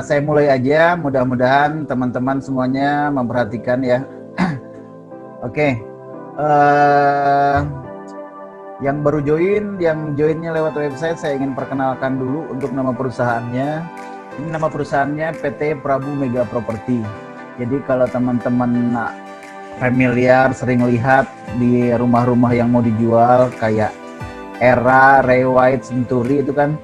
Saya mulai aja, mudah-mudahan teman-teman semuanya memperhatikan ya. Oke, yang baru joinnya lewat website, saya ingin perkenalkan dulu untuk nama perusahaannya. Ini nama perusahaannya PT Prabu Mega Property. Jadi kalau teman-teman familiar, sering lihat di rumah-rumah yang mau dijual kayak Era, Rewide, Century itu kan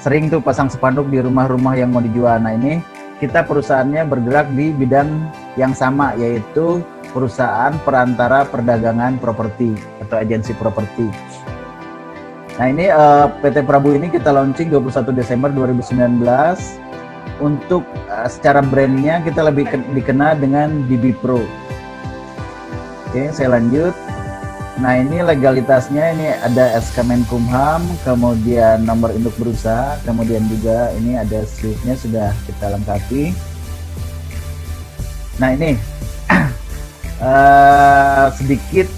sering tuh pasang spanduk di rumah-rumah yang mau dijual. Nah ini kita perusahaannya bergerak di bidang yang sama, yaitu perusahaan perantara perdagangan properti atau agensi properti. Nah ini PT Prabu ini kita launching 21 Desember 2019. Untuk secara brandnya kita lebih dikenal dengan DB Pro. Oke, saya lanjut. Nah ini legalitasnya, ini ada SK Menkumham, kemudian nomor induk berusaha, kemudian juga ini ada SWIFT-nya sudah kita lengkapi. Nah ini sedikit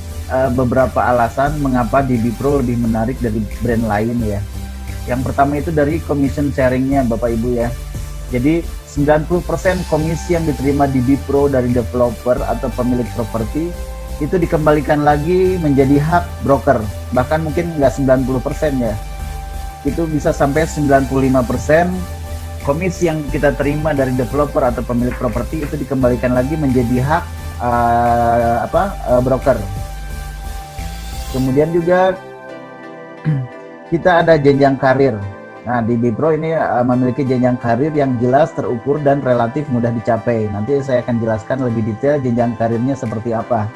beberapa alasan mengapa DB Pro lebih menarik dari brand lain ya. Yang pertama itu dari commission sharing-nya Bapak Ibu ya. Jadi 90% komisi yang diterima DB Pro dari developer atau pemilik properti itu dikembalikan lagi menjadi hak broker, bahkan mungkin nggak 90% ya, itu bisa sampai 95% komisi yang kita terima dari developer atau pemilik properti itu dikembalikan lagi menjadi hak broker. Kemudian juga kita ada jenjang karir. Nah DB Pro ini memiliki jenjang karir yang jelas, terukur, dan relatif mudah dicapai. Nanti saya akan jelaskan lebih detail jenjang karirnya seperti apa.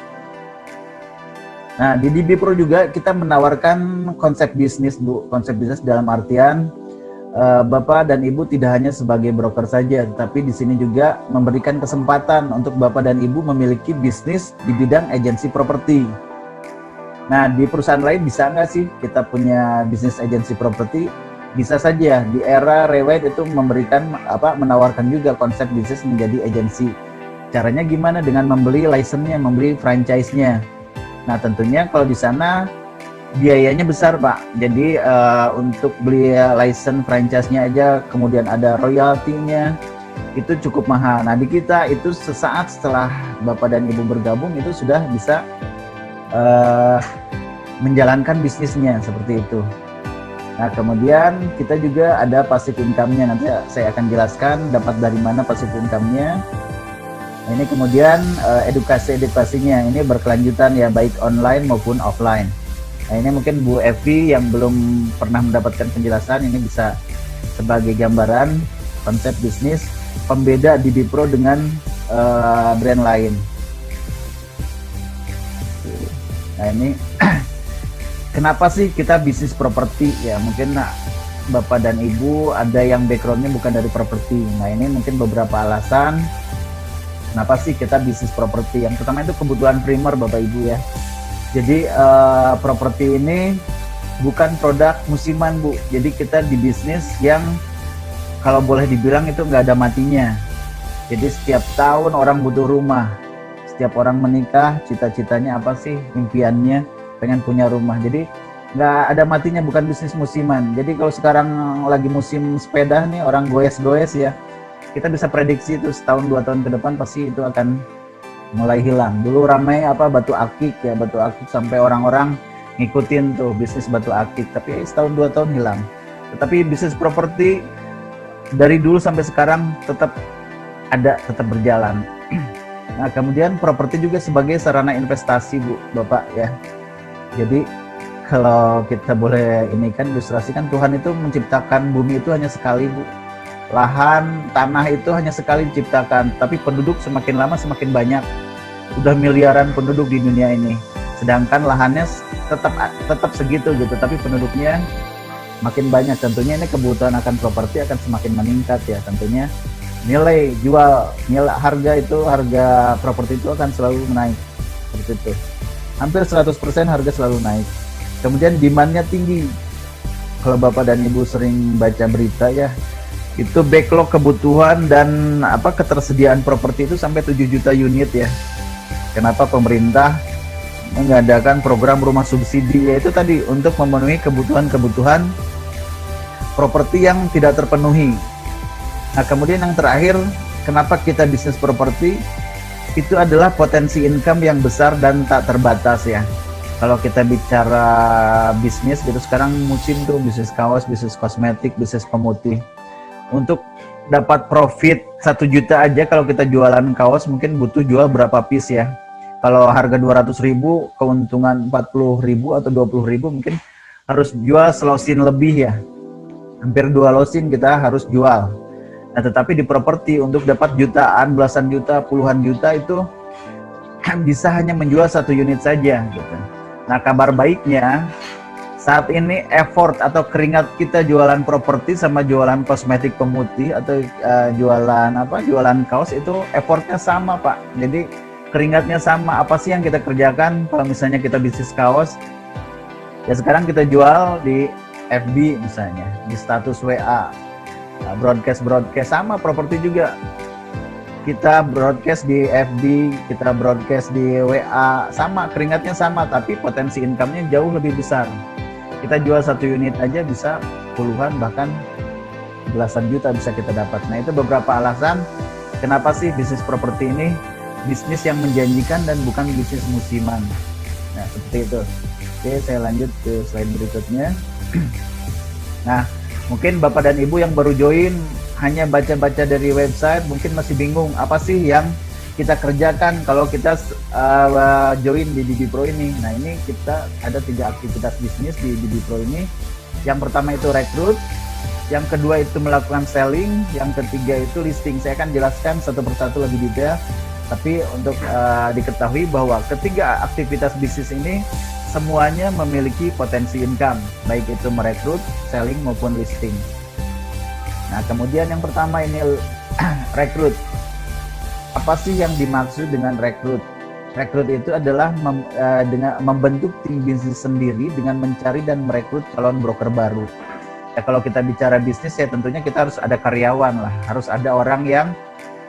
Nah, di DB Pro juga kita menawarkan konsep bisnis, Bu. Konsep bisnis dalam artian Bapak dan Ibu tidak hanya sebagai broker saja, tapi di sini juga memberikan kesempatan untuk Bapak dan Ibu memiliki bisnis di bidang agensi properti. Nah, di perusahaan lain bisa nggak sih kita punya bisnis agensi properti? Bisa saja. Di Era, Rewide itu menawarkan juga konsep bisnis menjadi agensi. Caranya gimana? Dengan membeli license-nya, membeli franchise-nya. Nah tentunya kalau di sana biayanya besar Pak. Jadi untuk beli license franchise-nya aja, kemudian ada royaltinya, itu cukup mahal. Nah di kita itu sesaat setelah Bapak dan Ibu bergabung itu sudah bisa menjalankan bisnisnya seperti itu. Nah kemudian kita juga ada passive income-nya. Nanti saya akan jelaskan dapat dari mana passive income-nya. Nah, ini kemudian edukasinya ini berkelanjutan ya, baik online maupun offline. Nah ini mungkin Bu Evi yang belum pernah mendapatkan penjelasan, ini bisa sebagai gambaran konsep bisnis pembeda DB Pro dengan brand lain. Nah ini kenapa sih kita bisnis properti ya, mungkin Bapak dan Ibu ada yang backgroundnya bukan dari properti. Nah ini mungkin beberapa alasan kenapa sih kita bisnis properti. Yang pertama itu kebutuhan primer Bapak Ibu ya. Jadi properti ini bukan produk musiman Bu. Jadi kita di bisnis yang kalau boleh dibilang itu nggak ada matinya. Jadi setiap tahun orang butuh rumah. Setiap orang menikah, cita-citanya apa sih? Impiannya pengen punya rumah. Jadi nggak ada matinya, bukan bisnis musiman. Jadi kalau sekarang lagi musim sepeda nih, orang goes-goes ya, kita bisa prediksi itu setahun 2 tahun ke depan pasti itu akan mulai hilang. Dulu ramai batu akik ya, batu akik sampai orang-orang ngikutin tuh bisnis batu akik, tapi setahun 2 tahun hilang. Tetapi bisnis properti dari dulu sampai sekarang tetap ada, tetap berjalan. Nah kemudian properti juga sebagai sarana investasi Bu, Bapak ya. Jadi kalau kita boleh ini kan ilustrasi kan, Tuhan itu menciptakan bumi itu hanya sekali Bu. Lahan, tanah itu hanya sekali diciptakan, tapi penduduk semakin lama semakin banyak. Udah miliaran penduduk di dunia ini. Sedangkan lahannya tetap segitu gitu, tapi penduduknya makin banyak. Tentunya ini kebutuhan akan properti akan semakin meningkat ya. Tentunya nilai jual, harga properti itu akan selalu naik. Seperti itu. Hampir 100% harga selalu naik. Kemudian demand-nya tinggi. Kalau Bapak dan Ibu sering baca berita ya, itu backlog kebutuhan dan ketersediaan properti itu sampai 7 juta unit ya. Kenapa pemerintah mengadakan program rumah subsidi, yaitu tadi untuk memenuhi kebutuhan-kebutuhan properti yang tidak terpenuhi. Nah, kemudian yang terakhir, kenapa kita bisnis properti? Itu adalah potensi income yang besar dan tak terbatas ya. Kalau kita bicara bisnis gitu, sekarang musim tuh bisnis kaos, bisnis kosmetik, bisnis pemutih. Untuk dapat profit 1 juta aja kalau kita jualan kaos mungkin butuh jual berapa piece ya. Kalau harga 200.000, keuntungan 40.000 atau 20.000, mungkin harus jual selosin lebih ya. Hampir 2 losin kita harus jual. Nah, tetapi di properti untuk dapat jutaan, belasan juta, puluhan juta itu bisa hanya menjual 1 unit saja gitu. Nah, kabar baiknya saat ini effort atau keringat kita jualan properti sama jualan kosmetik pemutih atau jualan kaos itu effortnya sama, Pak. Jadi keringatnya sama. Apa sih yang kita kerjakan kalau misalnya kita bisnis kaos? Ya sekarang kita jual di FB misalnya, di status WA. Broadcast sama, properti juga kita broadcast di FB, kita broadcast di WA, sama, keringatnya sama, tapi potensi income-nya jauh lebih besar. Kita jual 1 unit aja bisa puluhan bahkan belasan juta bisa kita dapat. Nah, itu beberapa alasan kenapa sih bisnis properti ini bisnis yang menjanjikan dan bukan bisnis musiman. Nah, seperti itu. Oke, saya lanjut ke slide berikutnya. Nah, mungkin Bapak dan Ibu yang baru join hanya baca-baca dari website mungkin masih bingung apa sih yang kita kerjakan kalau kita join di DB Pro ini. Nah, ini kita ada 3 aktivitas bisnis di DB Pro ini. Yang pertama itu rekrut, yang kedua itu melakukan selling, yang ketiga itu listing. Saya akan jelaskan satu persatu lebih detail, tapi untuk diketahui bahwa ketiga aktivitas bisnis ini semuanya memiliki potensi income, baik itu merekrut, selling maupun listing. Nah, kemudian yang pertama ini rekrut. Apa sih yang dimaksud dengan rekrut? Rekrut itu adalah dengan membentuk tim bisnis sendiri dengan mencari dan merekrut calon broker baru. Ya, kalau kita bicara bisnis ya tentunya kita harus ada karyawan lah, harus ada orang yang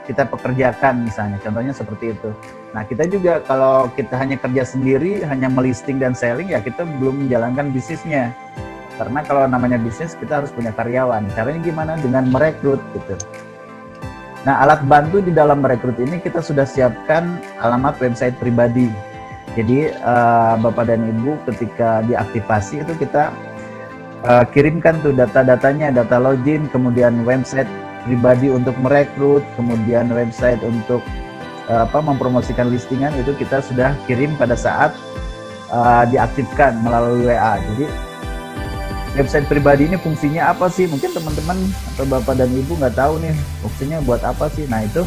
kita pekerjakan misalnya, contohnya seperti itu. Nah, kita juga kalau kita hanya kerja sendiri, hanya melisting dan selling, ya kita belum menjalankan bisnisnya. Karena kalau namanya bisnis, kita harus punya karyawan. Caranya gimana? Dengan merekrut gitu. Nah, alat bantu di dalam merekrut ini kita sudah siapkan alamat website pribadi. Jadi, Bapak dan Ibu ketika diaktifasi itu kita kirimkan tuh data-datanya, data login, kemudian website pribadi untuk merekrut, kemudian website untuk mempromosikan listingan, itu kita sudah kirim pada saat diaktifkan melalui WA. Jadi website pribadi ini fungsinya apa sih? Mungkin teman-teman atau Bapak dan Ibu nggak tahu nih fungsinya buat apa sih. Nah, itu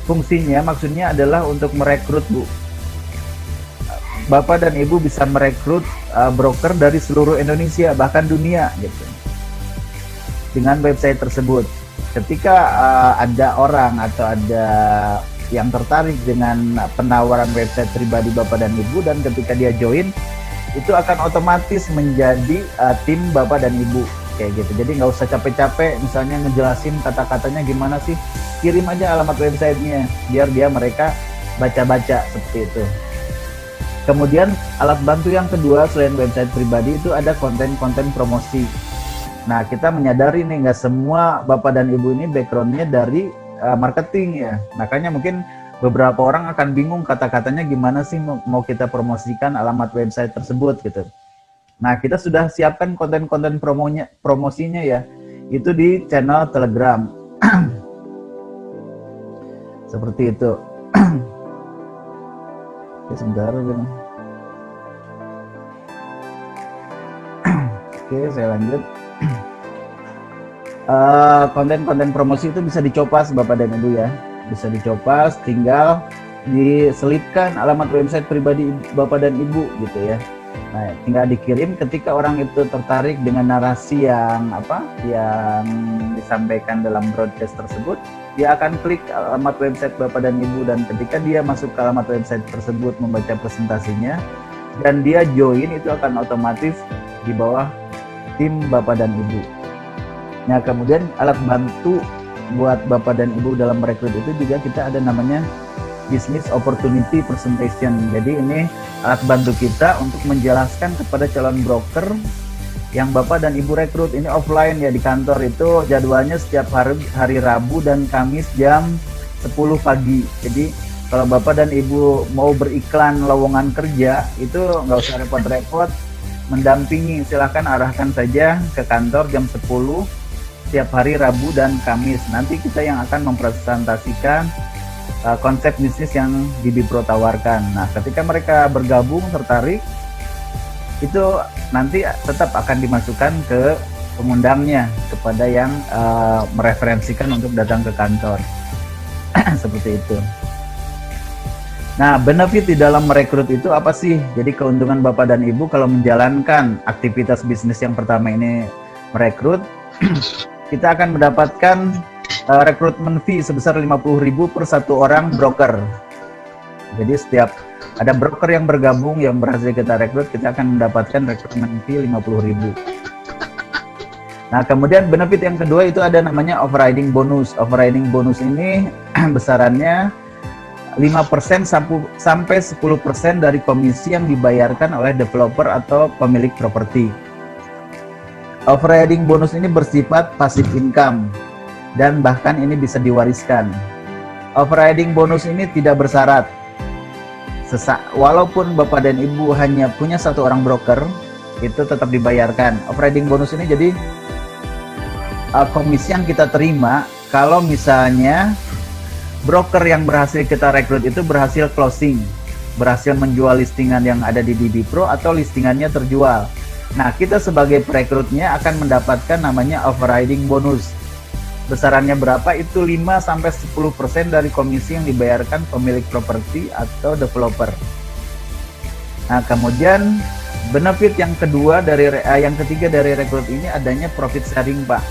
fungsinya maksudnya adalah untuk merekrut, Bu. Bapak dan Ibu bisa merekrut broker dari seluruh Indonesia bahkan dunia gitu dengan website tersebut. Ketika ada orang atau ada yang tertarik dengan penawaran website pribadi Bapak dan Ibu, dan ketika dia join, itu akan otomatis menjadi tim Bapak dan Ibu kayak gitu. Jadi nggak usah capek-capek misalnya ngejelasin kata-katanya gimana sih, kirim aja alamat websitenya biar mereka baca-baca seperti itu. Kemudian alat bantu yang kedua selain website pribadi itu ada konten-konten promosi. Nah, kita menyadari nih nggak semua Bapak dan Ibu ini backgroundnya dari marketing ya. Makanya mungkin beberapa orang akan bingung kata-katanya gimana sih mau kita promosikan alamat website tersebut gitu. Nah, kita sudah siapkan konten-konten promosinya ya. Itu di channel Telegram. Seperti itu. Oke, sebentar. Oke, saya lanjut. Konten-konten promosi itu bisa dicopas Bapak dan Ibu ya, bisa dicopas, tinggal diselipkan alamat website pribadi Bapak dan Ibu gitu ya. Nah, tinggal dikirim. Ketika orang itu tertarik dengan narasi yang disampaikan dalam broadcast tersebut, dia akan klik alamat website Bapak dan Ibu, dan ketika dia masuk ke alamat website tersebut membaca presentasinya dan dia join, itu akan otomatis di bawah tim Bapak dan Ibu. Nah, kemudian alat bantu buat Bapak dan Ibu dalam merekrut itu juga kita ada namanya Business Opportunity Presentation. Jadi ini alat bantu kita untuk menjelaskan kepada calon broker yang Bapak dan Ibu rekrut ini offline ya, di kantor itu jadwalnya setiap hari Rabu dan Kamis jam 10 pagi. Jadi kalau Bapak dan Ibu mau beriklan lowongan kerja itu nggak usah repot-repot mendampingi, silahkan arahkan saja ke kantor jam 10 setiap hari Rabu dan Kamis. Nanti kita yang akan mempresentasikan konsep bisnis yang DibiPro tawarkan. Nah, ketika mereka bergabung, tertarik, itu nanti tetap akan dimasukkan ke pengundangnya, kepada yang mereferensikan untuk datang ke kantor. Seperti itu. Nah, benefit di dalam merekrut itu apa sih? Jadi keuntungan Bapak dan Ibu kalau menjalankan aktivitas bisnis yang pertama ini, merekrut, kita akan mendapatkan rekrutmen fee sebesar 50.000 per satu orang broker. Jadi setiap ada broker yang bergabung yang berhasil kita rekrut, kita akan mendapatkan rekrutmen fee 50.000. Nah, kemudian benefit yang kedua itu ada namanya overriding bonus. Overriding bonus ini besarannya 5% sampai 10% dari komisi yang dibayarkan oleh developer atau pemilik properti. Overriding bonus ini bersifat passive income dan bahkan ini bisa diwariskan. Overriding bonus ini tidak bersyarat. Walaupun Bapak dan Ibu hanya punya satu orang broker, itu tetap dibayarkan. Overriding bonus ini jadi komisi yang kita terima kalau misalnya broker yang berhasil kita rekrut itu berhasil closing, berhasil menjual listingan yang ada di DibiPro atau listingannya terjual. Nah, kita sebagai perekrutnya akan mendapatkan namanya overriding bonus. Besarannya berapa? Itu 5-10% dari komisi yang dibayarkan pemilik properti atau developer. Nah, kemudian benefit yang ketiga dari rekrut ini adanya profit sharing, Pak.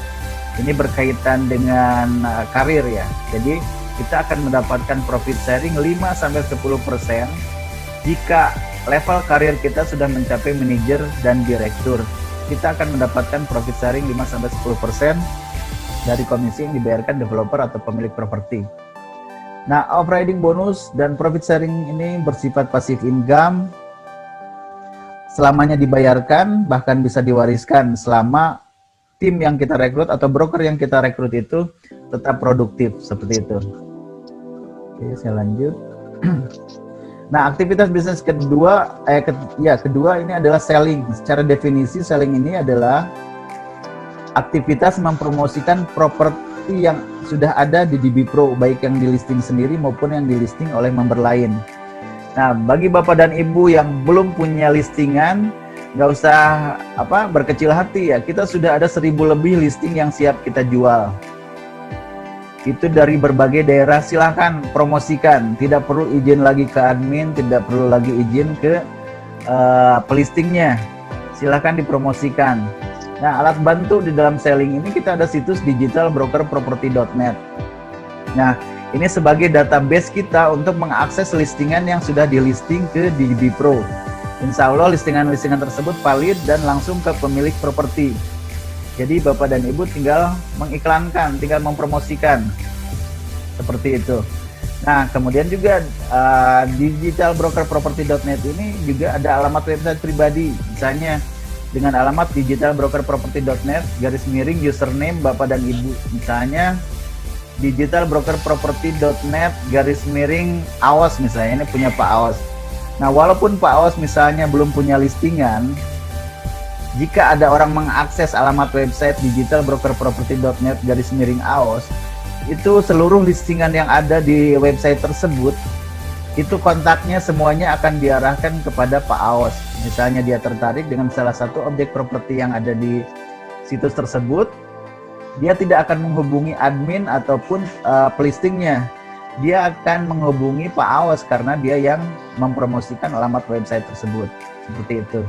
Ini berkaitan dengan karir ya. Jadi kita akan mendapatkan profit sharing 5-10% jika level karir kita sudah mencapai manajer dan direktur. Kita akan mendapatkan profit sharing 5-10% dari komisi yang dibayarkan developer atau pemilik properti. Nah, overriding bonus dan profit sharing ini bersifat passive income, selamanya dibayarkan, bahkan bisa diwariskan selama tim yang kita rekrut atau broker yang kita rekrut itu tetap produktif, seperti itu. Oke, saya lanjut. Nah, aktivitas bisnis kedua ini adalah selling. Secara definisi selling ini adalah aktivitas mempromosikan properti yang sudah ada di DibiPro, baik yang di listing sendiri maupun yang di listing oleh member lain. Nah, bagi Bapak dan Ibu yang belum punya listingan, nggak usah berkecil hati ya. Kita sudah ada 1.000 lebih listing yang siap kita jual. Itu dari berbagai daerah, silahkan promosikan. Tidak perlu izin lagi ke admin, tidak perlu lagi izin ke pelistingnya. Silahkan dipromosikan. Nah, alat bantu di dalam selling ini kita ada situs digitalbrokerproperty.net. Nah, ini sebagai database kita untuk mengakses listingan yang sudah di-listing ke DibiPro. Insya Allah listingan-listingan tersebut valid dan langsung ke pemilik properti. Jadi Bapak dan Ibu tinggal mengiklankan, tinggal mempromosikan, seperti itu. Nah, kemudian juga digitalbrokerproperty.net ini juga ada alamat website pribadi, misalnya dengan alamat digitalbrokerproperty.net /username Bapak dan Ibu, misalnya digitalbrokerproperty.net /Aos, misalnya ini punya Pak Aos. Nah, walaupun Pak Aos misalnya belum punya listingan, jika ada orang mengakses alamat website digitalbrokerproperty.net /Aos, itu seluruh listingan yang ada di website tersebut, itu kontaknya semuanya akan diarahkan kepada Pak Aos. Misalnya dia tertarik dengan salah satu objek properti yang ada di situs tersebut, dia tidak akan menghubungi admin ataupun pelistingnya. Dia akan menghubungi Pak Aos karena dia yang mempromosikan alamat website tersebut. Seperti itu.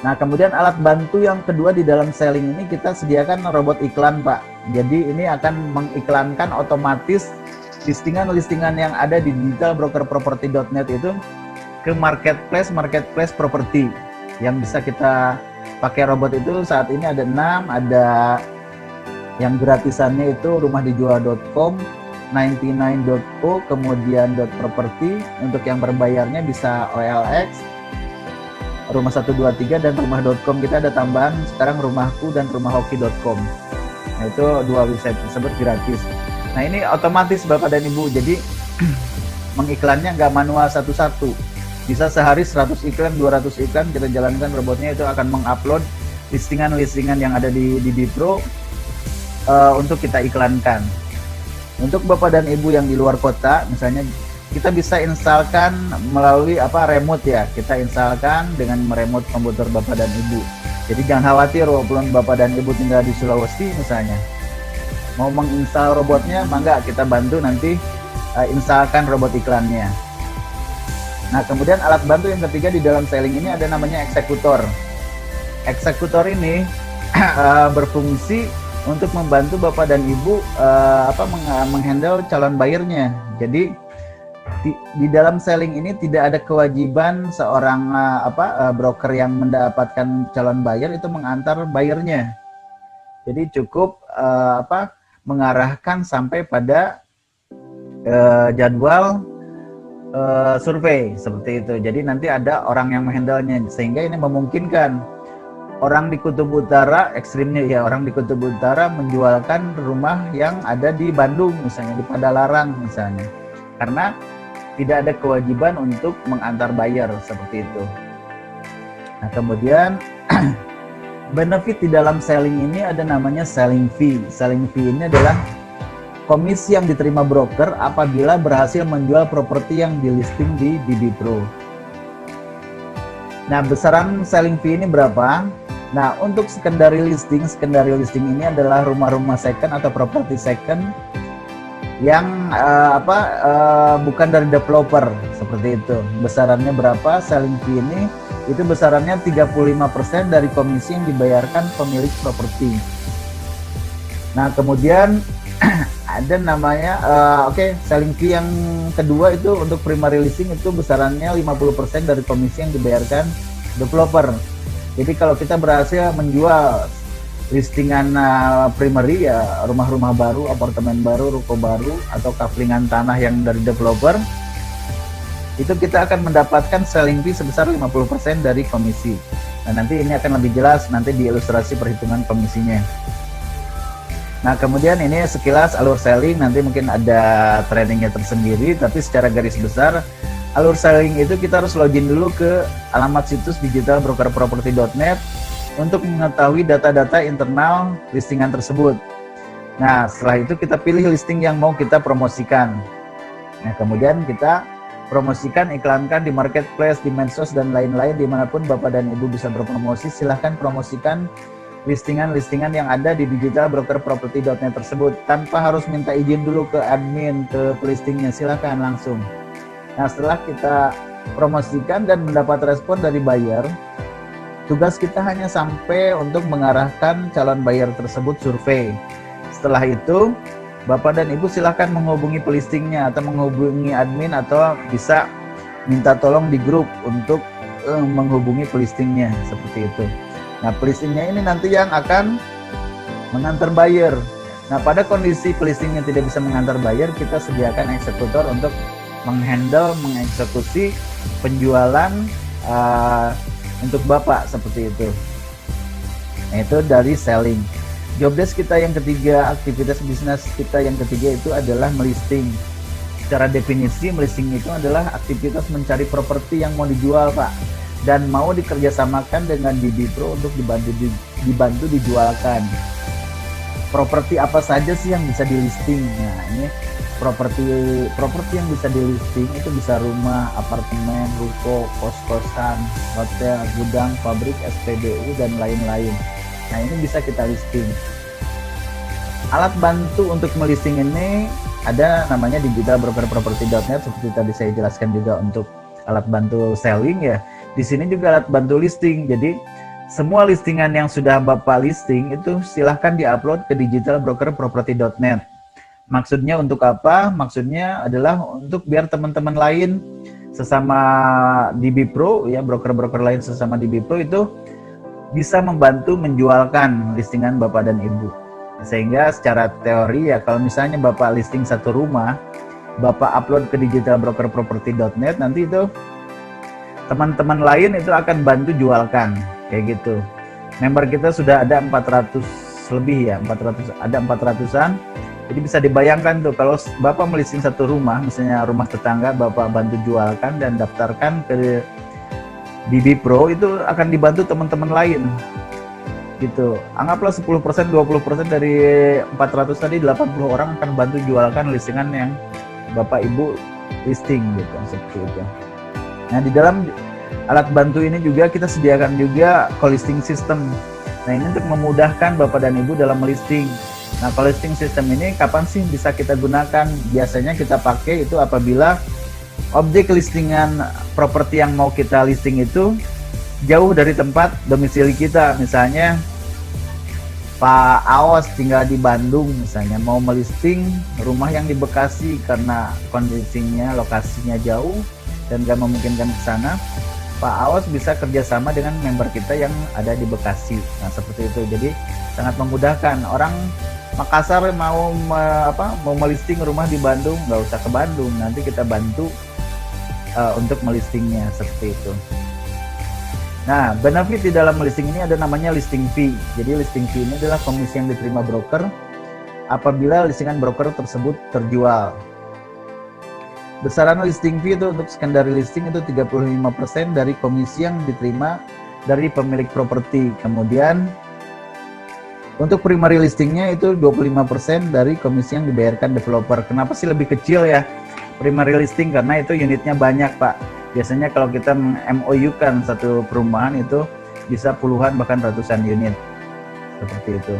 Nah, kemudian alat bantu yang kedua di dalam selling ini kita sediakan robot iklan, Pak. Jadi ini akan mengiklankan otomatis listingan-listingan yang ada di digitalbrokerproperty.net itu ke marketplace properti yang bisa kita pakai. Robot itu saat ini ada 6, ada yang gratisannya itu rumahdijual.com, 99.co, kemudian .property. Untuk yang berbayarnya bisa OLX, rumah 123 dan rumah.com kita ada tambahan sekarang rumahku dan rumahhoki.com. Nah itu 2 website tersebut gratis. Nah ini otomatis Bapak dan Ibu, jadi mengiklannya nggak manual satu-satu. Bisa sehari 100 iklan, 200 iklan kita jalankan, robotnya itu akan mengupload listingan-listingan yang ada di Bipro untuk kita iklankan. Untuk Bapak dan Ibu yang di luar kota, misalnya kita bisa instalkan melalui remote ya. Kita instalkan dengan meremote komputer Bapak dan Ibu. Jadi jangan khawatir walaupun Bapak dan Ibu tinggal di Sulawesi misalnya. Mau menginstal robotnya, mangga kita bantu nanti instalkan robot iklannya. Nah, kemudian alat bantu yang ketiga di dalam selling ini ada namanya eksekutor. Eksekutor ini berfungsi untuk membantu Bapak dan Ibu menghandle calon buyernya. Jadi di dalam selling ini tidak ada kewajiban seorang broker yang mendapatkan calon buyer itu mengantar buyernya. Jadi cukup mengarahkan sampai pada jadwal survei seperti itu. Jadi nanti ada orang yang menghandle-nya, sehingga ini memungkinkan orang di Kutub Utara, ekstrimnya ya, orang di Kutub Utara menjualkan rumah yang ada di Bandung misalnya, di Padalarang misalnya, karena tidak ada kewajiban untuk mengantar buyer seperti itu. Nah kemudian benefit di dalam selling ini ada namanya selling fee. Selling fee ini adalah komisi yang diterima broker apabila berhasil menjual properti yang di listing di Bipro. Nah besaran selling fee ini berapa? Nah untuk secondary listing ini adalah rumah-rumah second atau properti second yang bukan dari developer seperti itu. Besarannya berapa? Selling fee ini itu besarannya 35% dari komisi yang dibayarkan pemilik properti. Nah kemudian ada namanya selling fee yang kedua itu untuk primary listing itu besarannya 50% dari komisi yang dibayarkan developer. Jadi kalau kita berhasil menjual listingan primary ya, rumah-rumah baru, apartemen baru, ruko baru, atau kaflingan tanah yang dari developer, itu kita akan mendapatkan selling fee sebesar 50% dari komisi. Nah nanti ini akan lebih jelas nanti di ilustrasi perhitungan komisinya. Nah kemudian ini sekilas alur selling, nanti mungkin ada trainingnya tersendiri, tapi secara garis besar alur selling itu kita harus login dulu ke alamat situs digitalbrokerproperty.net untuk mengetahui data-data internal listingan tersebut. Nah setelah itu kita pilih listing yang mau kita promosikan. Nah kemudian kita promosikan, iklankan di marketplace, di medsos dan lain-lain, dimanapun Bapak dan Ibu bisa berpromosi. Silahkan promosikan listingan-listingan yang ada di digitalbrokerproperty.net tersebut tanpa harus minta izin dulu ke admin, ke pelistingnya, silahkan langsung. Nah setelah kita promosikan dan mendapat respon dari buyer, tugas kita hanya sampai untuk mengarahkan calon buyer tersebut survei. Setelah itu Bapak dan Ibu silahkan menghubungi pelistingnya atau menghubungi admin atau bisa minta tolong di grup untuk menghubungi pelistingnya seperti itu. Nah pelistingnya ini nanti yang akan mengantar buyer. Nah pada kondisi pelistingnya tidak bisa mengantar buyer, kita sediakan eksekutor untuk mengeksekusi penjualan untuk Bapak seperti itu. Nah itu dari selling. Job desk kita yang ketiga, aktivitas bisnis kita yang ketiga itu adalah melisting. Secara definisi melisting itu adalah aktivitas mencari properti yang mau dijual Pak, dan mau dikerjasamakan dengan Bipro untuk dibantu dijualkan. Properti apa saja sih yang bisa di listing? Nah ini properti yang bisa di listing itu bisa rumah, apartemen, ruko, kos-kosan, hotel, gudang, pabrik, SPBU dan lain-lain. Nah ini bisa kita listing. Alat bantu untuk melisting ini ada namanya digitalbrokerproperty.net, seperti tadi saya jelaskan juga untuk alat bantu selling ya. Di sini juga alat bantu listing. Jadi semua listingan yang sudah Bapak listing itu silahkan diupload ke digitalbrokerproperty.net. Maksudnya untuk apa? Maksudnya adalah untuk biar teman-teman lain sesama di Bipro ya, broker-broker lain sesama di Bipro itu bisa membantu menjualkan listingan Bapak dan Ibu. Sehingga secara teori ya, kalau misalnya Bapak listing satu rumah, Bapak upload ke digitalbrokerproperty.net, nanti itu teman-teman lain itu akan bantu jualkan, kayak gitu. Member kita sudah ada 400 lebih ya, 400, ada 400-an. Jadi bisa dibayangkan tuh kalau Bapak melisting satu rumah, misalnya rumah tetangga, Bapak bantu jualkan dan daftarkan ke BB Pro, itu akan dibantu teman-teman lain. Gitu. Anggaplah 10%, 20% dari 400 tadi, 80 orang akan bantu jualkan listingan yang Bapak Ibu listing gitu, seperti itu. Nah, di dalam alat bantu ini juga kita sediakan juga co-listing system. Nah, ini untuk memudahkan Bapak dan Ibu dalam melisting. Nah, co-listing system ini kapan sih bisa kita gunakan? Biasanya kita pakai itu apabila objek listingan properti yang mau kita listing itu jauh dari tempat domisili kita. Misalnya Pak Aos tinggal di Bandung, misalnya mau melisting rumah yang di Bekasi karena kondisinya, lokasinya jauh dan gak memungkinkan ke sana. Pak Aos bisa kerjasama dengan member kita yang ada di Bekasi. Nah, seperti itu. Jadi sangat memudahkan. Orang Makassar mau melisting rumah di Bandung, nggak usah ke Bandung, nanti kita bantu untuk melistingnya, seperti itu. Nah, benefit di dalam listing ini ada namanya listing fee. Jadi listing fee ini adalah komisi yang diterima broker apabila listingan broker tersebut terjual. Besaran listing fee itu untuk secondary listing itu 35% dari komisi yang diterima dari pemilik properti. Kemudian untuk primary listingnya itu 25% dari komisi yang dibayarkan developer. Kenapa sih lebih kecil ya primary listing? Karena itu unitnya banyak, Pak. Biasanya kalau kita MOU-kan satu perumahan itu bisa puluhan bahkan ratusan unit. Seperti itu.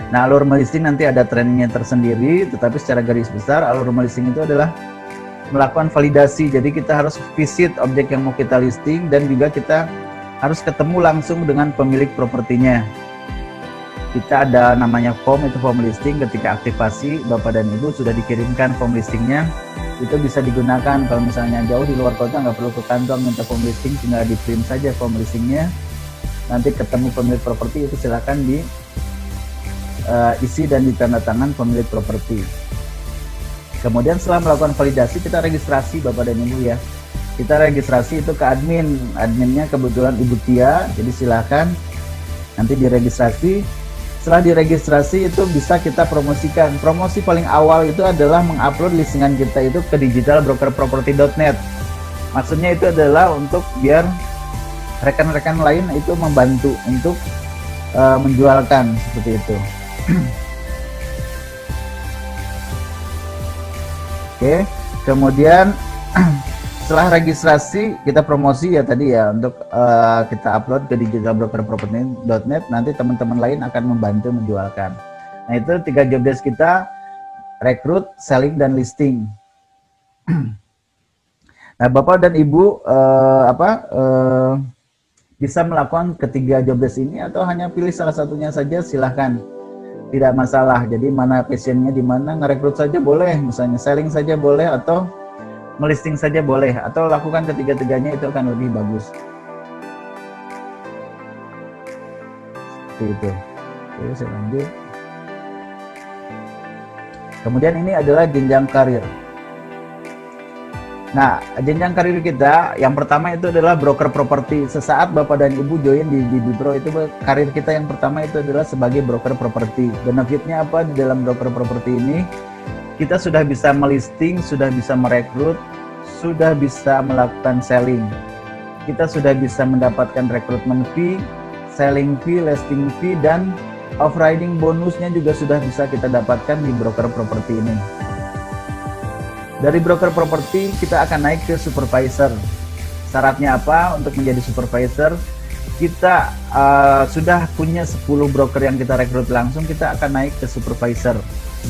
Nah, alur melisting nanti ada trennya tersendiri, tetapi secara garis besar alur melisting itu adalah melakukan validasi. Jadi kita harus visit objek yang mau kita listing dan juga kita harus ketemu langsung dengan pemilik propertinya. Kita ada namanya form, itu form listing. Ketika aktivasi, Bapak dan Ibu sudah dikirimkan form listingnya, itu bisa digunakan. Kalau misalnya jauh di luar kota, nggak perlu ke kantor minta form listing, tinggal di print saja form listingnya. Nanti ketemu pemilik properti, itu silakan di isi dan ditandatangan pemilik properti. Kemudian setelah melakukan validasi, kita registrasi Bapak dan Ibu ya. Kita registrasi itu ke adminnya kebetulan Ibu Tia, jadi silakan nanti diregistrasi. Setelah diregistrasi itu bisa kita promosikan. Promosi paling awal itu adalah mengupload listingan kita itu ke digitalbrokerproperty.net. Maksudnya itu adalah untuk biar rekan-rekan lain itu membantu untuk menjualkan, seperti itu. Oke, kemudian setelah registrasi kita promosi ya tadi ya, untuk kita upload ke digitalbrokerproperty.net, nanti teman-teman lain akan membantu menjualkan. Nah, itu 3 job desk kita: rekrut, selling, dan listing. Nah, Bapak dan Ibu bisa melakukan ketiga job desk ini atau hanya pilih salah satunya saja, silahkan, tidak masalah. Jadi mana passionnya di mana, ngerekrut saja boleh, misalnya selling saja boleh, atau melisting saja boleh, atau lakukan ketiga-tiganya, itu akan lebih bagus. Seperti itu. Oke, saya lanjut. Kemudian ini adalah jenjang karir. Nah, jenjang karir kita yang pertama itu adalah broker properti. Sesaat Bapak dan Ibu join di BB Pro, itu karir kita yang pertama itu adalah sebagai broker properti. Benefitnya apa di dalam broker properti ini? Kita sudah bisa melisting, sudah bisa merekrut, sudah bisa melakukan selling. Kita sudah bisa mendapatkan rekrutmen fee, selling fee, listing fee, dan off-riding bonusnya juga sudah bisa kita dapatkan di broker properti ini. Dari broker properti kita akan naik ke supervisor. Syaratnya apa untuk menjadi supervisor? Kita sudah punya 10 broker yang kita rekrut langsung, kita akan naik ke supervisor.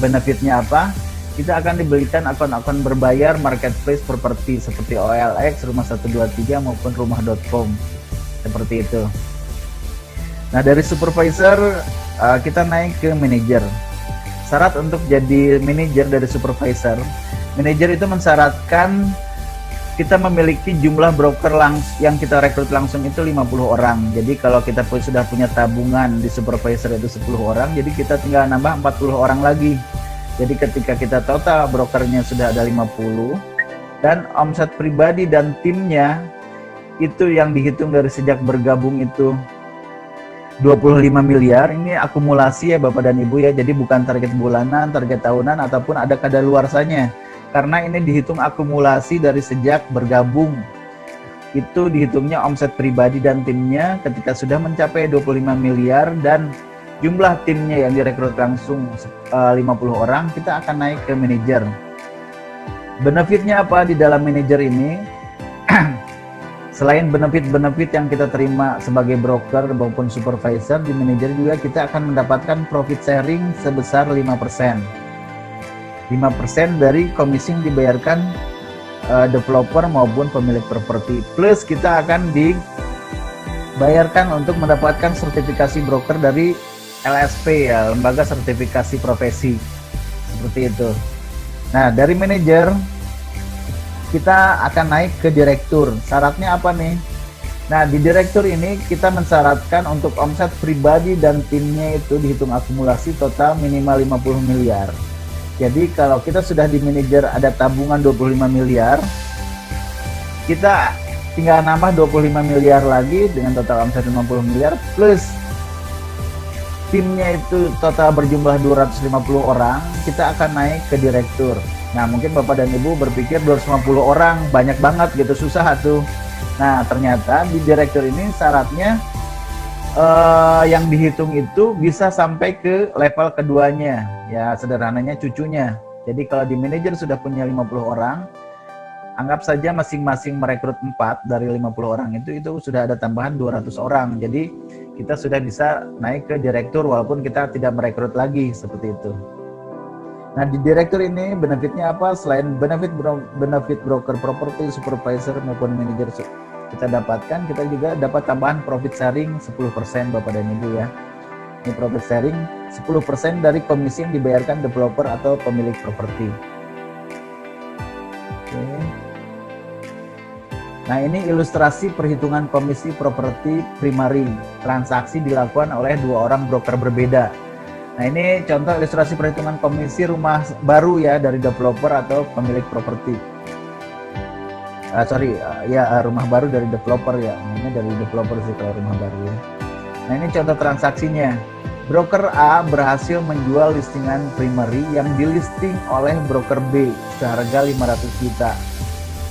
Benefitnya apa? Kita akan diberikan akun-akun berbayar marketplace properti seperti OLX, Rumah 123 maupun Rumah.com, seperti itu. Nah, dari supervisor kita naik ke manajer. Syarat untuk jadi manajer dari supervisor, manajer itu mensyaratkan kita memiliki jumlah broker yang kita rekrut langsung itu 50 orang. Jadi kalau kita sudah punya tabungan di supervisor itu 10 orang, jadi kita tinggal nambah 40 orang lagi. Jadi ketika kita total brokernya sudah ada 50 dan omset pribadi dan timnya itu yang dihitung dari sejak bergabung itu 25 miliar. Ini akumulasi ya Bapak dan Ibu ya, jadi bukan target bulanan, target tahunan, ataupun ada kadaluarsanya, karena ini dihitung akumulasi dari sejak bergabung. Itu dihitungnya omset pribadi dan timnya ketika sudah mencapai 25 miliar dan jumlah timnya yang direkrut langsung 50 orang, kita akan naik ke manajer. Benefitnya apa di dalam manajer ini? Selain benefit-benefit yang kita terima sebagai broker maupun supervisor, di manajer juga kita akan mendapatkan profit sharing sebesar 5%. 5% dari komisi yang dibayarkan developer maupun pemilik properti. Plus kita akan dibayarkan untuk mendapatkan sertifikasi broker dari LSP ya, Lembaga Sertifikasi Profesi. Seperti itu. Nah, dari manajer kita akan naik ke direktur. Syaratnya apa nih? Nah, di direktur ini kita mensyaratkan untuk omset pribadi dan timnya itu dihitung akumulasi total minimal 50 miliar. Jadi kalau kita sudah di manajer ada tabungan 25 miliar, kita tinggal nambah 25 miliar lagi dengan total omset 50 miliar plus timnya itu total berjumlah 250 orang, kita akan naik ke direktur. Nah, mungkin Bapak dan Ibu berpikir 250 orang banyak banget gitu, susah tuh. Nah, ternyata di direktur ini syaratnya yang dihitung itu bisa sampai ke level keduanya. Ya, sederhananya cucunya. Jadi kalau di manajer sudah punya 50 orang, anggap saja masing-masing merekrut 4 dari 50 orang itu sudah ada tambahan 200 orang. Jadi kita sudah bisa naik ke direktur walaupun kita tidak merekrut lagi, seperti itu. Nah, di direktur ini benefitnya apa? Selain benefit broker properti, supervisor maupun manajer kita dapatkan, kita juga dapat tambahan profit sharing 10% Bapak dan Ibu ya. Ini profit sharing 10% dari komisi yang dibayarkan developer atau pemilik properti. Oke. Nah, ini ilustrasi perhitungan komisi properti primary. Transaksi dilakukan oleh 2 orang broker berbeda. Nah, ini contoh ilustrasi perhitungan komisi rumah baru ya dari developer atau pemilik properti. Rumah baru dari developer ya. Ini dari developer sih kalau rumah baru ya. Nah, ini contoh transaksinya. Broker A berhasil menjual listingan primary yang dilisting oleh broker B seharga 500 juta.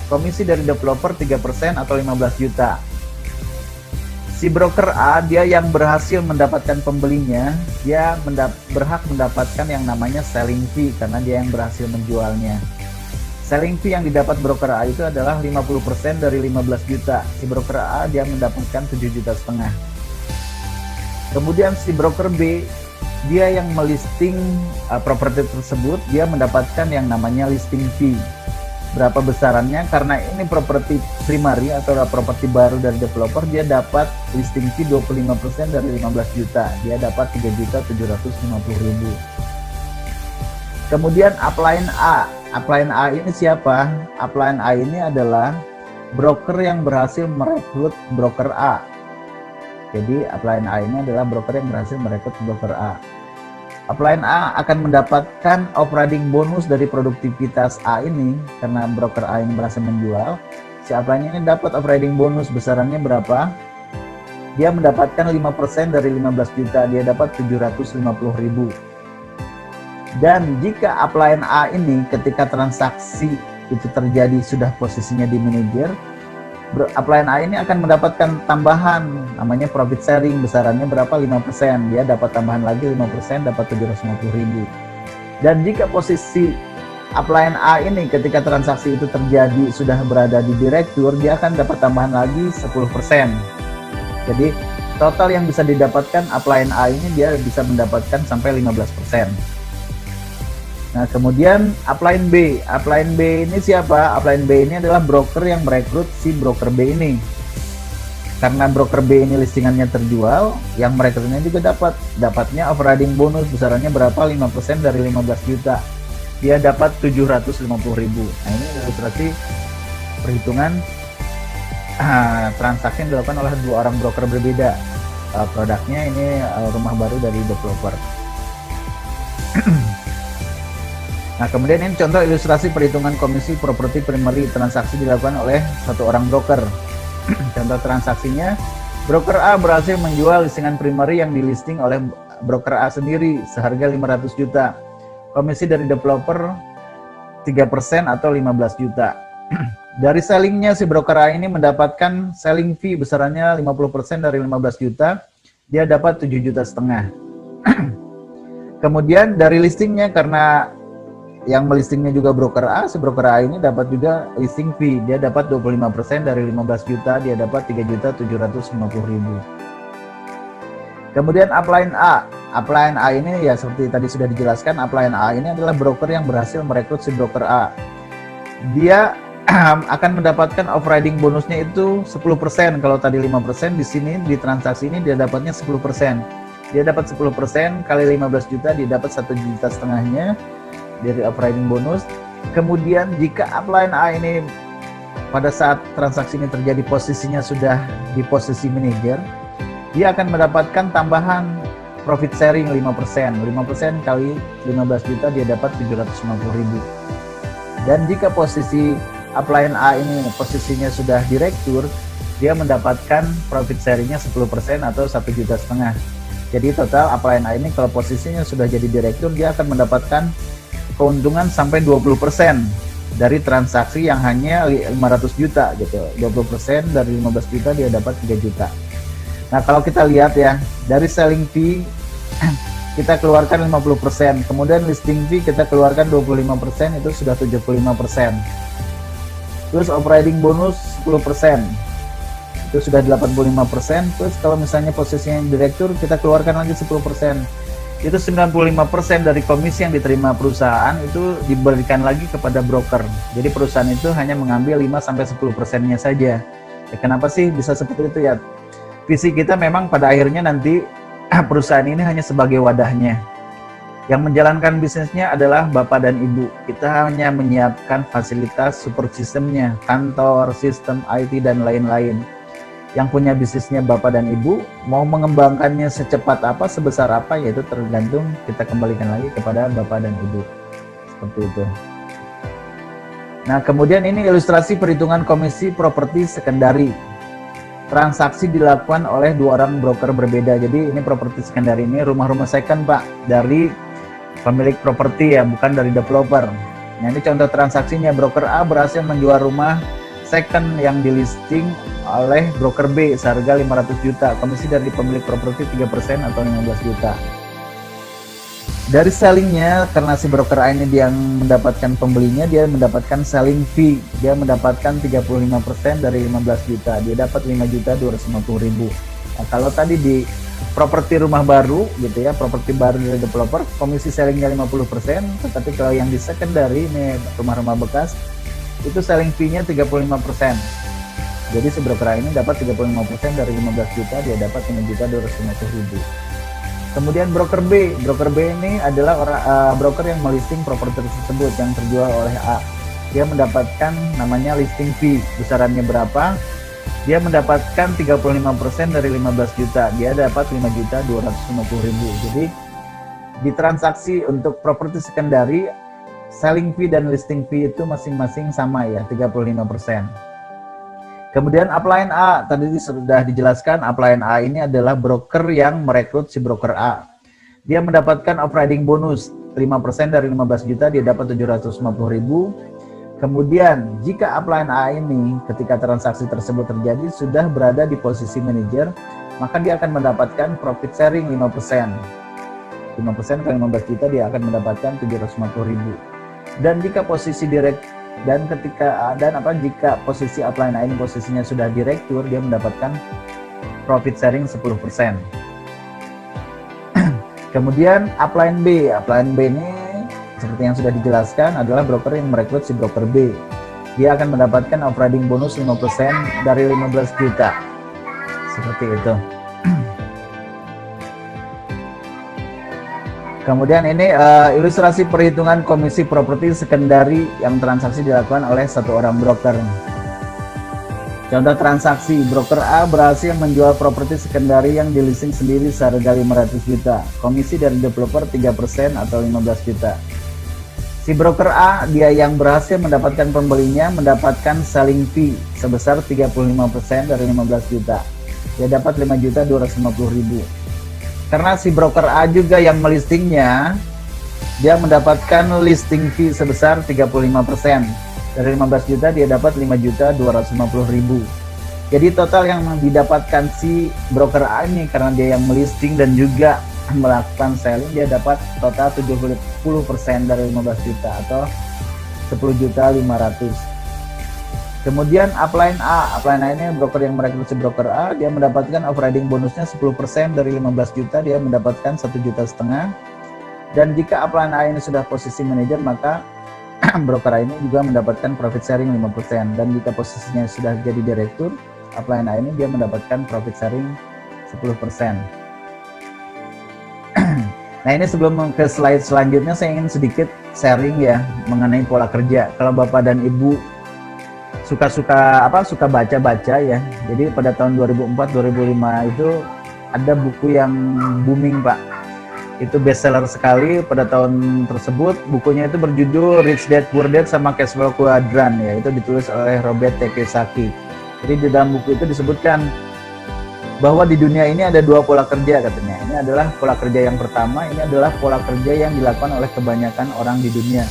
Komisi dari developer 3% atau 15 juta. Si broker A, dia yang berhasil mendapatkan pembelinya, dia berhak mendapatkan yang namanya selling fee karena dia yang berhasil menjualnya. Selling fee yang didapat broker A itu adalah 50% dari 15 juta. Si broker A dia mendapatkan 7,5 juta. Kemudian si broker B, dia yang melisting properti tersebut, dia mendapatkan yang namanya listing fee. Berapa besarannya? Karena ini properti primary atau properti baru dari developer, dia dapat listing fee 25% dari 15 juta. Dia dapat 3.750.000. Kemudian upline A. Upline A ini siapa? Upline A ini adalah broker yang berhasil merekrut broker A. Jadi upline A ini adalah broker yang berhasil merekrut broker A. Upline A akan mendapatkan operating bonus dari produktivitas A ini karena broker A ini berhasil menjual. Si upline ini dapat operating bonus besarannya berapa? Dia mendapatkan 5% dari 15 juta, dia dapat 750.000. Dan jika upline A ini ketika transaksi itu terjadi sudah posisinya di manajer, upline A ini akan mendapatkan tambahan namanya profit sharing besarannya berapa? 5%. Dia dapat tambahan lagi 5%, dapat 750.000. Dan jika posisi upline A ini ketika transaksi itu terjadi sudah berada di direktur, dia akan dapat tambahan lagi 10%. Jadi total yang bisa didapatkan upline A ini dia bisa mendapatkan sampai 15%. Nah, kemudian upline B. Upline B ini siapa? Upline B ini adalah broker yang merekrut si broker B ini. Karena broker B ini listingannya terjual, yang merekrutnya juga dapatnya operating bonus besarannya berapa? 5% dari 15 juta. Dia dapat 750.000. Nah, ini ilustrasi perhitungan transaksi yang dilakukan oleh 2 orang broker berbeda. Produknya ini rumah baru dari developer. Nah, kemudian ini contoh ilustrasi perhitungan komisi properti primary transaksi dilakukan oleh 1 orang broker. Contoh transaksinya, broker A berhasil menjual listingan primary yang dilisting oleh broker A sendiri seharga 500 juta. Komisi dari developer 3% atau 15 juta. Dari sellingnya si broker A ini mendapatkan selling fee besarannya 50% dari 15 juta, dia dapat 7,5 juta. Kemudian dari listingnya, karena yang melistingnya juga broker A, si broker A ini dapat juga listing fee, dia dapat 25% dari 15 juta, dia dapat 3.750.000. Kemudian upline A. Upline A ini ya seperti tadi sudah dijelaskan, upline A ini adalah broker yang berhasil merekrut si broker A. Dia akan mendapatkan overriding bonusnya itu 10%. Kalau tadi 5%, di sini di transaksi ini dia dapatnya 10%. Dia dapat 10% kali 15 juta, dia dapat 1,5 juta dari overriding bonus. Kemudian jika upline A ini pada saat transaksi ini terjadi posisinya sudah di posisi manajer, dia akan mendapatkan tambahan profit sharing 5%. 5% kali 15 juta dia dapat 750.000. Dan jika posisi upline A ini posisinya sudah direktur, dia mendapatkan profit sharingnya 10% atau 1,5 juta. Jadi total upline A ini kalau posisinya sudah jadi direktur, dia akan mendapatkan keuntungan sampai 20% dari transaksi yang hanya 500 juta gitu. 20% dari 15 juta dia dapat 3 juta. Nah, kalau kita lihat ya, dari selling fee kita keluarkan 50%, kemudian listing fee kita keluarkan 25%, itu sudah 75%. Terus operating bonus 10%, itu sudah 85%. Terus kalau misalnya posisinya direktur, kita keluarkan lagi 10%, itu 95% dari komisi yang diterima perusahaan itu diberikan lagi kepada broker. Jadi perusahaan itu hanya mengambil 5-10%-nya saja. Ya, kenapa sih bisa seperti itu ya? Visi kita memang pada akhirnya nanti perusahaan ini hanya sebagai wadahnya. Yang menjalankan bisnisnya adalah Bapak dan Ibu. Kita hanya menyiapkan fasilitas support sistemnya, kantor, sistem IT, dan lain-lain. Yang punya bisnisnya Bapak dan Ibu, mau mengembangkannya secepat apa, sebesar apa, yaitu tergantung kita kembalikan lagi kepada Bapak dan Ibu. Seperti itu. Nah, kemudian ini ilustrasi perhitungan komisi properti sekundari. Transaksi dilakukan oleh 2 orang broker berbeda. Jadi ini properti sekundari ini rumah-rumah second, Pak, dari pemilik properti ya, bukan dari developer. Nah, ini contoh transaksinya. Broker A berhasil menjual rumah second yang dilisting oleh broker B seharga 500 juta. Komisi dari pemilik properti 3% atau 15 juta. Dari sellingnya, karena si broker A ini dia yang mendapatkan pembelinya, dia mendapatkan selling fee. Dia mendapatkan 35% dari 15 juta. Dia dapat 5.250.000. Nah, kalau tadi di properti rumah baru gitu ya, properti baru dari developer, komisi sellingnya 50%, tetapi kalau yang di secondary ini rumah-rumah bekas, itu selling fee-nya 35%. Jadi si broker ini dapat 35% dari 15 juta, dia dapat 5.250.000. Kemudian broker B ini adalah broker yang melisting properti tersebut yang terjual oleh A. Dia mendapatkan namanya listing fee, besarannya berapa? Dia mendapatkan 35% dari 15 juta, dia dapat 5.250.000. Jadi di transaksi untuk properti secondary, selling fee dan listing fee itu masing-masing sama ya, 35%. Kemudian upline A, tadi sudah dijelaskan, upline A ini adalah broker yang merekrut si broker A. Dia mendapatkan operating bonus 5% dari 15 juta, dia dapat 750.000. Kemudian jika upline A ini ketika transaksi tersebut terjadi sudah berada di posisi manajer, maka dia akan mendapatkan profit sharing 5%. 5% kali 15 juta dia akan mendapatkan 750.000. Dan jika posisi jika posisi upline A ini posisinya sudah direktur, dia mendapatkan profit sharing 10%. Kemudian upline B ini seperti yang sudah dijelaskan adalah broker yang merekrut si broker B. Dia akan mendapatkan operating bonus 5% dari 15 juta. Seperti itu. Kemudian ini ilustrasi perhitungan komisi properti sekundari yang transaksi dilakukan oleh 1 orang broker. Contoh transaksi, broker A berhasil menjual properti sekundari yang dilisting sendiri seharga 500 juta. Komisi dari developer 3% atau 15 juta. Si broker A, dia yang berhasil mendapatkan pembelinya, mendapatkan selling fee sebesar 35% dari 15 juta. Dia dapat 5.250.000. Karena si broker A juga yang melistingnya, dia mendapatkan listing fee sebesar 35%. Dari 15 juta dia dapat 5.250.000. Jadi total yang didapatkan si broker A ini karena dia yang melisting dan juga melakukan selling, dia dapat total 70% dari 15 juta atau 10.500.000. Kemudian upline A ini broker yang merekrut si broker A, dia mendapatkan operating bonusnya 10% dari 15 juta, dia mendapatkan 1,5 juta. Dan jika upline A ini sudah posisi manajer, maka broker A ini juga mendapatkan profit sharing 5%. Dan jika posisinya sudah jadi direktur, upline A ini dia mendapatkan profit sharing 10%. Nah, ini sebelum ke slide selanjutnya, saya ingin sedikit sharing ya mengenai pola kerja. Kalau Bapak dan Ibu suka baca-baca ya. Jadi pada tahun 2004-2005 itu ada buku yang booming, Pak. Itu bestseller sekali pada tahun tersebut. Bukunya itu berjudul Rich Dad Poor Dad sama Cash Flow Quadrant ya. Itu ditulis oleh Robert T. Kiyosaki. Jadi di dalam buku itu disebutkan bahwa di dunia ini ada dua pola kerja katanya. Ini adalah pola kerja yang pertama, ini adalah pola kerja yang dilakukan oleh kebanyakan orang di dunia.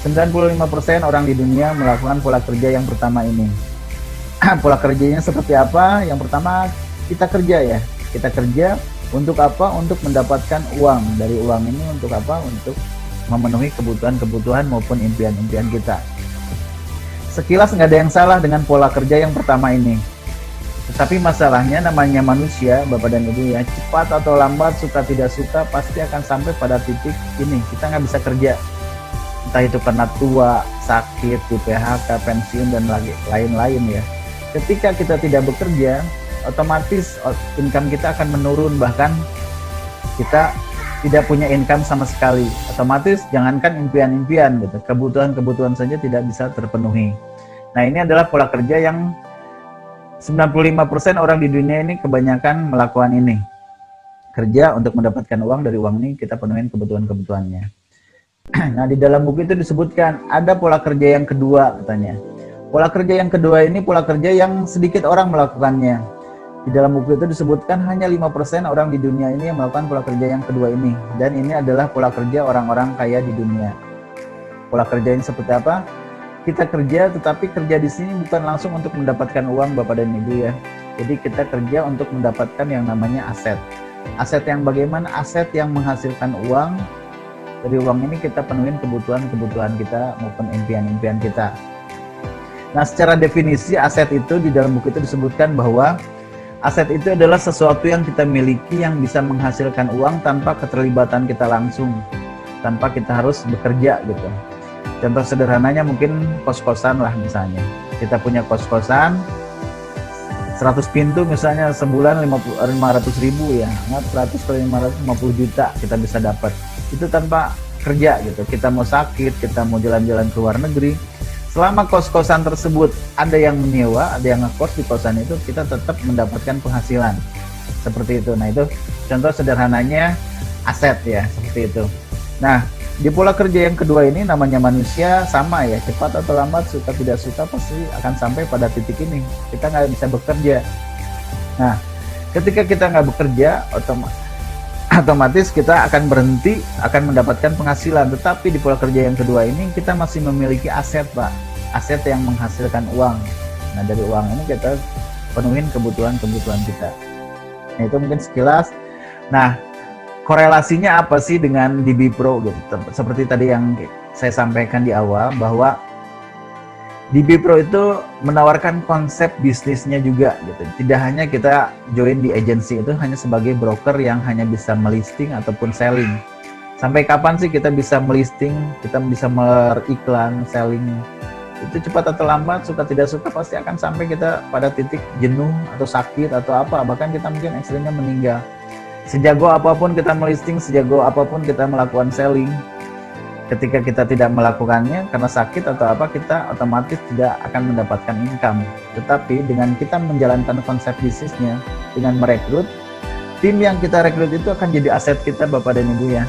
95% orang di dunia melakukan pola kerja yang pertama ini. Pola kerjanya seperti apa? Yang pertama, kita kerja ya. Kita kerja untuk apa? Untuk mendapatkan uang. Dari uang ini untuk apa? Untuk memenuhi kebutuhan-kebutuhan maupun impian-impian kita. Sekilas nggak ada yang salah dengan pola kerja yang pertama ini. Tetapi masalahnya namanya manusia, Bapak dan Ibu ya, cepat atau lambat, suka tidak suka, pasti akan sampai pada titik ini. Kita nggak bisa kerja. Entah itu karena tua, sakit, di PHK, pensiun, dan lain-lain ya. Ketika kita tidak bekerja, otomatis income kita akan menurun, bahkan kita tidak punya income sama sekali. Otomatis jangankan impian-impian gitu, kebutuhan-kebutuhan saja tidak bisa terpenuhi. Nah, ini adalah pola kerja yang 95% orang di dunia ini kebanyakan melakukan ini. Kerja untuk mendapatkan uang, dari uang ini kita penuhin kebutuhan-kebutuhannya. Nah, di dalam buku itu disebutkan ada pola kerja yang kedua katanya. Pola kerja yang kedua ini pola kerja yang sedikit orang melakukannya. Di dalam buku itu disebutkan hanya 5% orang di dunia ini yang melakukan pola kerja yang kedua ini. Dan ini adalah pola kerja orang-orang kaya di dunia. Pola kerja ini seperti apa? Kita kerja, tetapi kerja di sini bukan langsung untuk mendapatkan uang, Bapak dan Ibu ya. Jadi kita kerja untuk mendapatkan yang namanya aset. Aset yang bagaimana? Aset yang menghasilkan uang. Dari uang ini kita penuhin kebutuhan-kebutuhan kita maupun impian-impian kita. Nah, secara definisi aset itu di dalam buku itu disebutkan bahwa aset itu adalah sesuatu yang kita miliki yang bisa menghasilkan uang tanpa keterlibatan kita langsung, tanpa kita harus bekerja gitu. Contoh sederhananya mungkin kos-kosan lah misalnya. Kita punya kos-kosan 100 pintu misalnya, sebulan 500.000 ya. 100 kali 550 juta kita bisa dapat. Itu tanpa kerja gitu. Kita mau sakit, kita mau jalan-jalan ke luar negeri. Selama kos-kosan tersebut ada yang menyewa, ada yang ngekos di kosan itu, kita tetap mendapatkan penghasilan. Seperti itu. Nah, itu contoh sederhananya aset ya, seperti itu. Nah, di pola kerja yang kedua ini namanya manusia, sama ya, cepat atau lambat, suka tidak suka pasti akan sampai pada titik ini. Kita nggak bisa bekerja. Nah, ketika kita nggak bekerja, otomatis kita akan berhenti, akan mendapatkan penghasilan. Tetapi di pola kerja yang kedua ini kita masih memiliki aset, Pak. Aset yang menghasilkan uang. Nah, dari uang ini kita penuhin kebutuhan-kebutuhan kita. Nah, itu mungkin sekilas. Nah, korelasinya apa sih dengan DB Pro gitu? Seperti tadi yang saya sampaikan di awal, bahwa DB Pro itu menawarkan konsep bisnisnya juga gitu. Tidak hanya kita join di agency itu hanya sebagai broker yang hanya bisa melisting ataupun selling. Sampai kapan sih kita bisa melisting, kita bisa beriklan, selling? Itu cepat atau lambat, suka tidak suka pasti akan sampai kita pada titik jenuh atau sakit atau apa, bahkan kita mungkin ekstrimnya meninggal. Sejago apapun kita melisting, sejago apapun kita melakukan selling, ketika kita tidak melakukannya karena sakit atau apa, kita otomatis tidak akan mendapatkan income. Tetapi dengan kita menjalankan konsep bisnisnya, dengan merekrut, tim yang kita rekrut itu akan jadi aset kita, Bapak dan Ibu ya.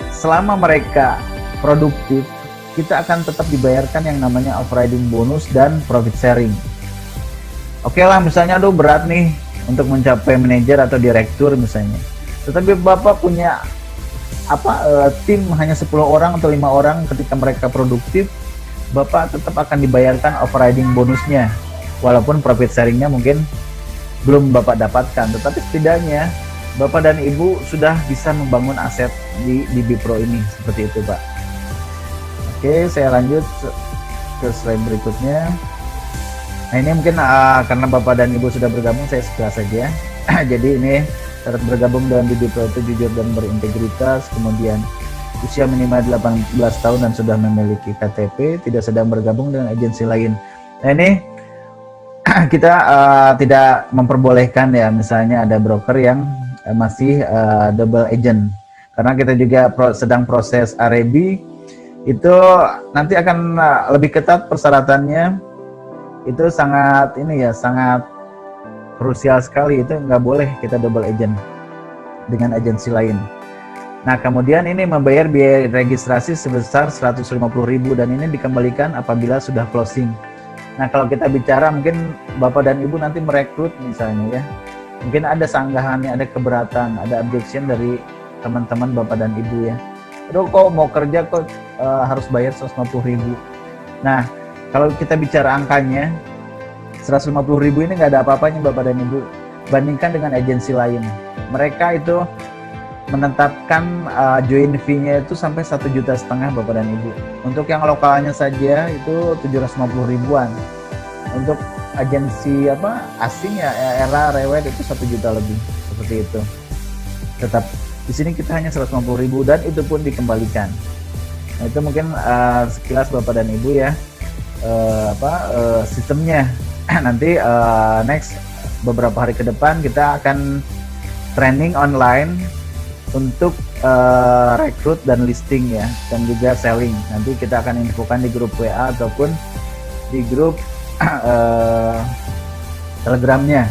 Selama mereka produktif, kita akan tetap dibayarkan yang namanya overriding bonus dan profit sharing. Oke lah, misalnya aduh berat nih untuk mencapai manajer atau direktur misalnya, tetapi Bapak punya tim hanya 10 orang atau 5 orang, ketika mereka produktif, Bapak tetap akan dibayarkan overriding bonusnya, walaupun profit sharingnya mungkin belum Bapak dapatkan, tetapi setidaknya Bapak dan Ibu sudah bisa membangun aset di Bipro ini, seperti itu Pak. Oke, saya lanjut ke slide berikutnya. Nah ini mungkin karena Bapak dan Ibu sudah bergabung, saya sekilas saja. Jadi ini syarat bergabung dengan Bipro itu jujur dan berintegritas, kemudian usia minimal 18 tahun dan sudah memiliki KTP, tidak sedang bergabung dengan agensi lain. Nah ini kita tidak memperbolehkan ya, misalnya ada broker yang masih double agent, karena kita juga sedang proses REB, itu nanti akan lebih ketat persyaratannya, itu sangat sangat krusial sekali, itu nggak boleh kita double agent dengan agensi lain. Nah kemudian ini membayar biaya registrasi sebesar 150.000 dan ini dikembalikan apabila sudah closing. Nah kalau kita bicara mungkin Bapak dan Ibu nanti merekrut misalnya ya, mungkin ada sanggahannya, ada keberatan, ada objection dari teman-teman Bapak dan Ibu ya. Aduh kok mau kerja kok harus bayar 150.000. Nah kalau kita bicara angkanya, 150.000 ini nggak ada apa-apanya Bapak dan Ibu, bandingkan dengan agensi lain. Mereka itu menetapkan join fee-nya itu sampai 1,5 juta Bapak dan Ibu. Untuk yang lokalnya saja itu 750.000-an. Untuk agensi asing ya era rewet itu 1 juta lebih, seperti itu. Tetap di sini kita hanya 150.000 dan itu pun dikembalikan. Nah itu mungkin sekilas Bapak dan Ibu ya sistemnya. Nanti next beberapa hari ke depan kita akan training online untuk rekrut dan listing ya, dan juga selling. Nanti kita akan infokan di grup WA ataupun di grup Telegramnya.